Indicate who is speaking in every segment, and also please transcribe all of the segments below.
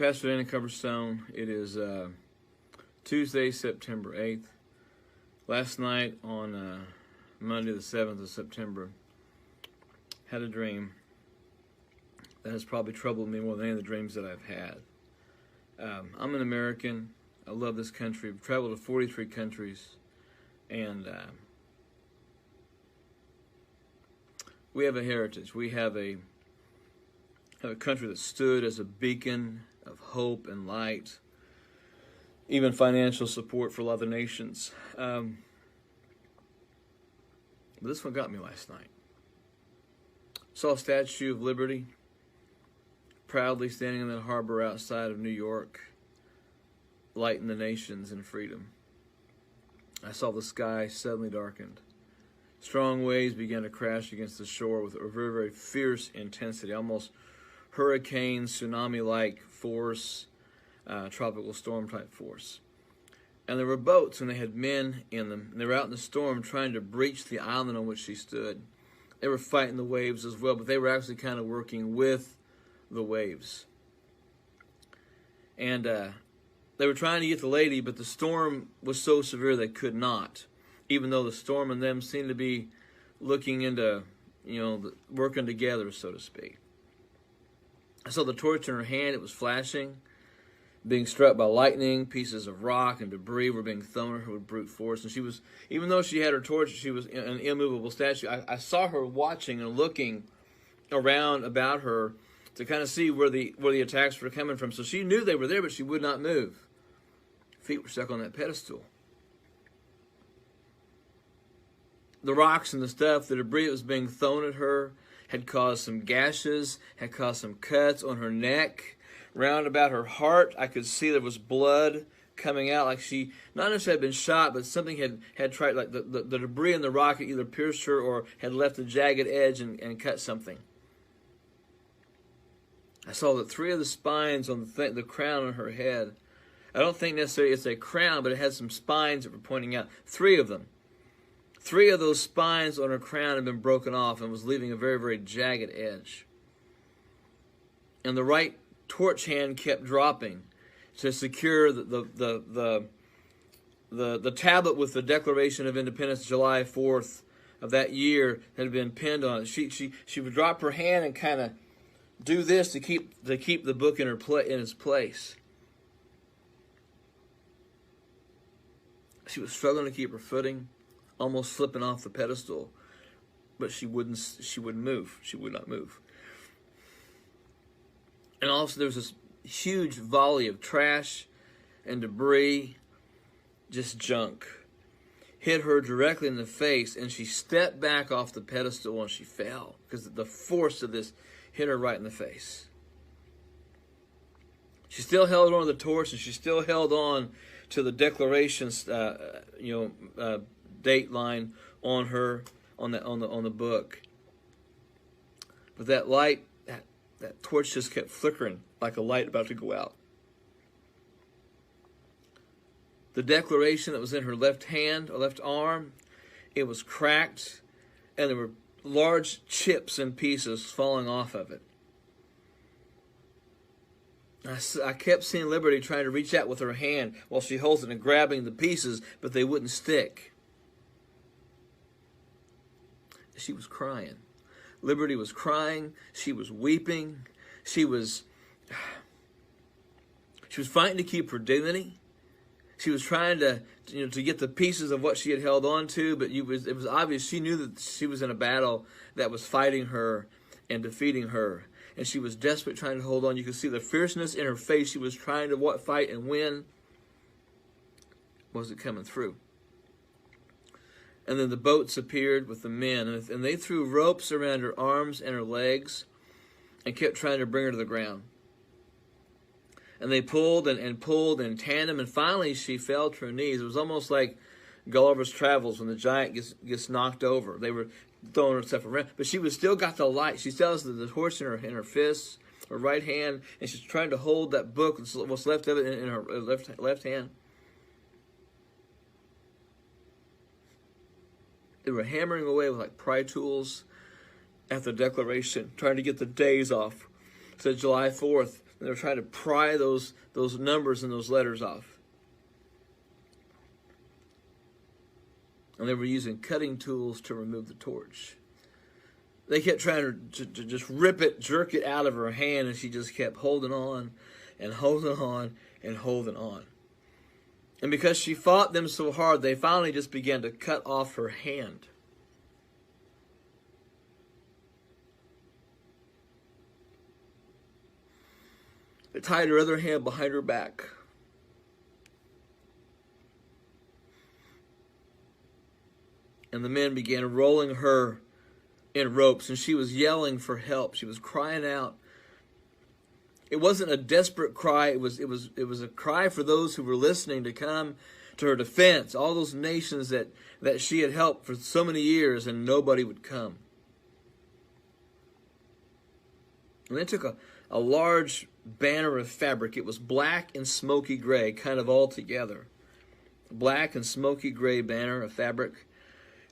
Speaker 1: Pastor Dan in Coverstone. It is Tuesday, September 8th. Last night on Monday the 7th of September, had a dream that has probably troubled me more than any of the dreams that I've had. I'm an American. I love this country. I've traveled to 43 countries, and we have a heritage. We have a country that stood as a beacon of hope and light, even financial support for a lot of the nations. But this one got me last night. Saw a Statue of Liberty proudly standing in the harbor outside of New York, lighting the nations in freedom. I saw the sky suddenly darkened. Strong waves began to crash against the shore with a very, very fierce intensity, almost hurricane, tsunami-like force, tropical storm-type force. And there were boats, and they had men in them. And they were out in the storm trying to breach the island on which she stood. They were fighting the waves as well, but they were actually kind of working with the waves. And they were trying to get the lady, but the storm was so severe they could not, even though the storm and them seemed to be looking into, working together, so to speak. I saw the torch in her hand. It was flashing, being struck by lightning. Pieces of rock and debris were being thrown at her with brute force. And she was, even though she had her torch, she was an immovable statue. I saw her watching and looking around about her to kind of see where the attacks were coming from. So she knew they were there, but she would not move. Feet were stuck on that pedestal. The rocks and the stuff, the debris that was being thrown at her, had caused some gashes, had caused some cuts on her neck. Round about her heart, I could see there was blood coming out, like she not necessarily had been shot, but something had tried, like the debris in the rock had either pierced her or had left a jagged edge and cut something. I saw that 3 of the spines on the crown on her head, I don't think necessarily it's a crown, but it had some spines that were pointing out. 3 of them. 3 of those spines on her crown had been broken off and was leaving a very, very jagged edge. And the right torch hand kept dropping to secure the tablet with the Declaration of Independence, July 4th of that year, that had been pinned on it. She would drop her hand and kind of do this to keep the book in its place. She was struggling to keep her footing, almost slipping off the pedestal, but she wouldn't move. She would not move. And also there was this huge volley of trash and debris, just junk, hit her directly in the face, and she stepped back off the pedestal and she fell because the force of this hit her right in the face. She still held on to the torch, and she still held on to the Declaration's date line on the book. But that light, that torch just kept flickering like a light about to go out. The Declaration that was in her left hand or left arm, it was cracked, and there were large chips and pieces falling off of it. I kept seeing Liberty trying to reach out with her hand while she holds it and grabbing the pieces, but they wouldn't stick. She was crying. Liberty was crying. She was weeping. She was fighting to keep her dignity. She was trying to get the pieces of what she had held on to, but it was obvious she knew that she was in a battle that was fighting her and defeating her. And she was desperate, trying to hold on. You could see the fierceness in her face. She was trying to fight and win. Was it coming through? And then the boats appeared with the men, and they threw ropes around her arms and her legs and kept trying to bring her to the ground. And they pulled and pulled in tandem, and finally she fell to her knees. It was almost like Gulliver's Travels when the giant gets knocked over. They were throwing herself around, but she was still got the light. She still has the torch in her fists, her right hand, and she's trying to hold that book, what's left of it, in her left hand. They were hammering away with like pry tools at the Declaration, trying to get the days off. It said July 4th, And they were trying to pry those numbers and those letters off. And they were using cutting tools to remove the torch. They kept trying to just rip it, jerk it out of her hand, and she just kept holding on and holding on and holding on. And because she fought them so hard, they finally just began to cut off her hand. They tied her other hand behind her back. And the men began rolling her in ropes, and she was yelling for help. She was crying out. It wasn't a desperate cry. It was a cry for those who were listening to come to her defense. All those nations that she had helped for so many years, and nobody would come. And they took a large banner of fabric. It was black and smoky gray, kind of all together. Black and smoky gray banner of fabric.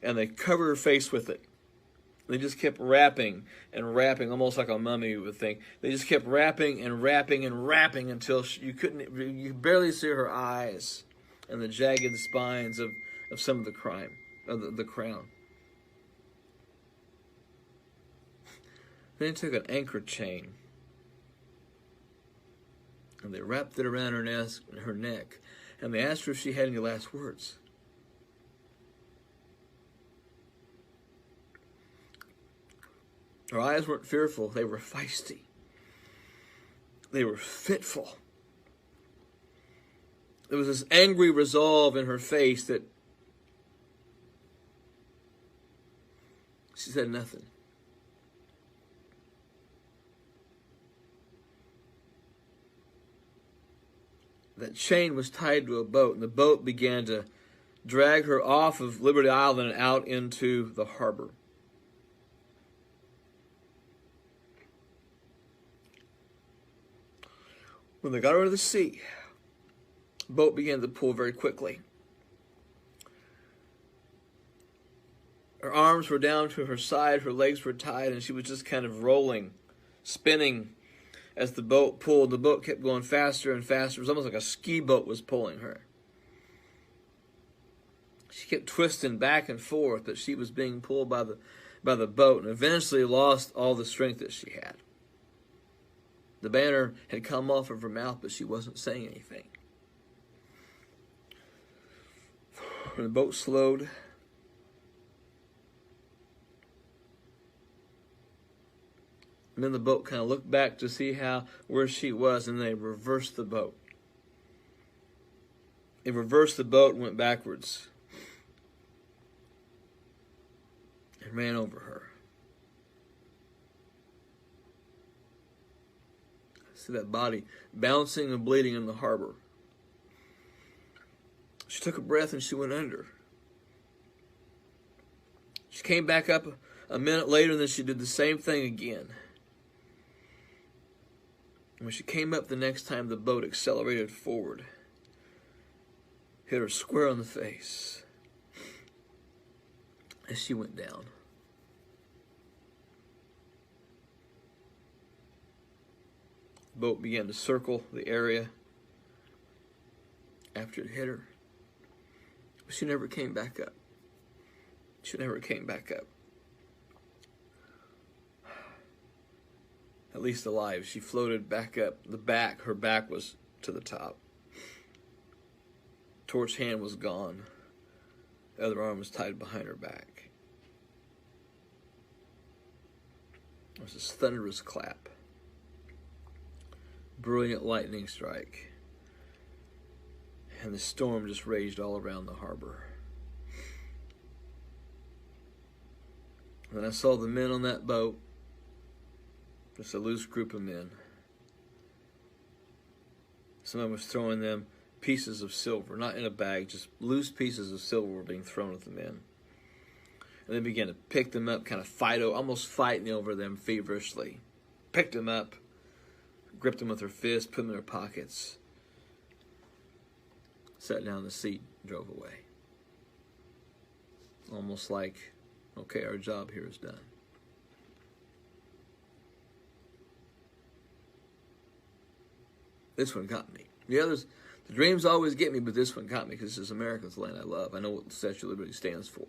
Speaker 1: And they covered her face with it. They just kept wrapping and wrapping, almost like a mummy would think. They just kept wrapping and wrapping and wrapping until you could barely see her eyes and the jagged spines of some of the crown. Then they took an anchor chain and they wrapped it around her neck, and they asked her if she had any last words. Her eyes weren't fearful, they were feisty. They were fitful. There was this angry resolve in her face that she said nothing. That chain was tied to a boat, and the boat began to drag her off of Liberty Island and out into the harbor. When they got her to the sea, the boat began to pull very quickly. Her arms were down to her side, her legs were tied, and she was just kind of rolling, spinning as the boat pulled. The boat kept going faster and faster. It was almost like a ski boat was pulling her. She kept twisting back and forth, but she was being pulled by the boat, and eventually lost all the strength that she had. The banner had come off of her mouth, but she wasn't saying anything. When the boat slowed, and then the boat kind of looked back to see where she was, and they reversed the boat. They reversed the boat and went backwards and ran over her. See that body bouncing and bleeding in the harbor. She took a breath and she went under. She came back up a minute later, and then she did the same thing again. When she came up the next time, the boat accelerated forward, hit her square on the face as she went down. The boat began to circle the area after it hit her, but she never came back up. She never came back up. At least alive. She floated back up. Her back was to the top. Torch hand was gone. The other arm was tied behind her back. There was this thunderous clap. Brilliant lightning strike. And the storm just raged all around the harbor. And I saw the men on that boat. Just a loose group of men. Someone was throwing them pieces of silver, not in a bag, just loose pieces of silver were being thrown at the men. And they began to pick them up, kind of almost fighting over them feverishly. Picked them up, gripped them with their fists, put them in their pockets, sat down in the seat, drove away. Almost like, okay, our job here is done. This one got me. The others, the dreams always get me, but this one got me because this is America's land I love. I know what the Statue of Liberty stands for.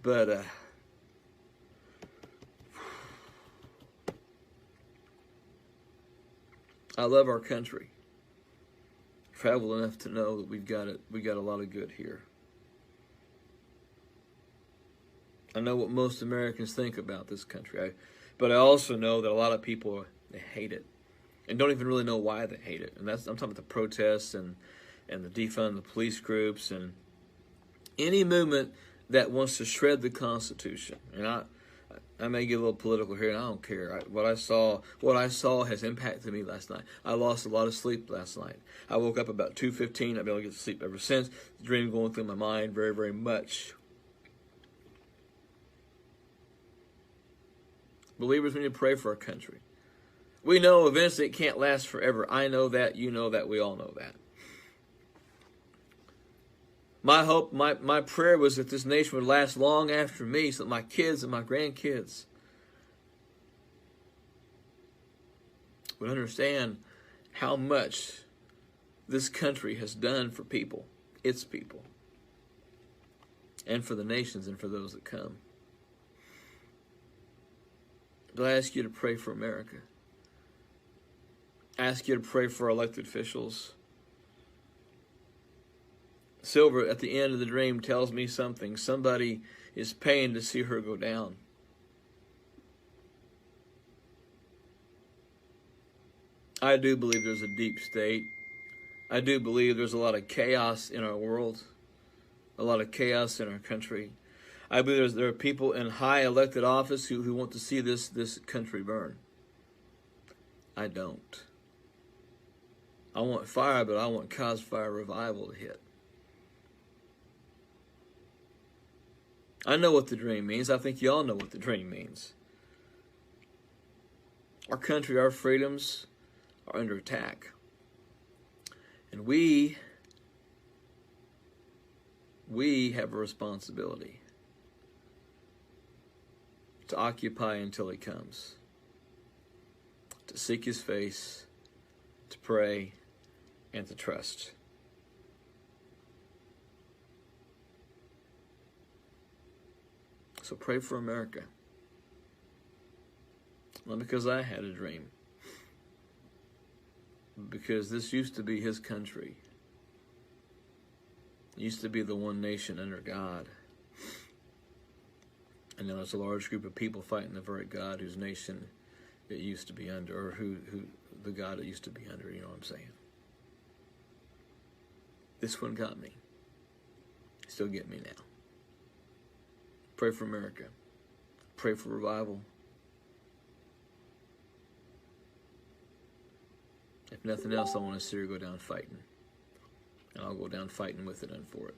Speaker 1: But I love our country. Traveled enough to know that we got a lot of good here. I know what most Americans think about this country, but I also know that a lot of people, they hate it and don't even really know why they hate it. And I'm talking about the protests and the defund the police groups and any movement that wants to shred the Constitution. And I may get a little political here, and I don't care. What I saw has impacted me last night. I lost a lot of sleep last night. I woke up about 2:15. I've been able to get to sleep ever since. The dream going through my mind very, very much. Believers, we need to pray for our country. We know eventually it can't last forever. I know that. You know that. We all know that. My hope, my prayer was that this nation would last long after me, so that my kids and my grandkids would understand how much this country has done for people, its people, and for the nations and for those that come. But I ask you to pray for America. I ask you to pray for our elected officials. Silver, at the end of the dream, tells me something. Somebody is paying to see her go down. I do believe there's a deep state. I do believe there's a lot of chaos in our world, a lot of chaos in our country. I believe there are people in high elected office who want to see this country burn. I don't. I want fire, but I want cause fire revival to hit. I know what the dream means. I think you all know what the dream means. Our country, our freedoms are under attack. And we have a responsibility to occupy until he comes, to seek his face, to pray, and to trust. So pray for America. Not because I had a dream, but because this used to be his country. It used to be the one nation under God. And now there's a large group of people fighting the very God whose nation it used to be under, or who the God it used to be under, you know what I'm saying? This one got me. Still get me now. Pray for America. Pray for revival. If nothing else, I want to see her go down fighting. And I'll go down fighting with it and for it.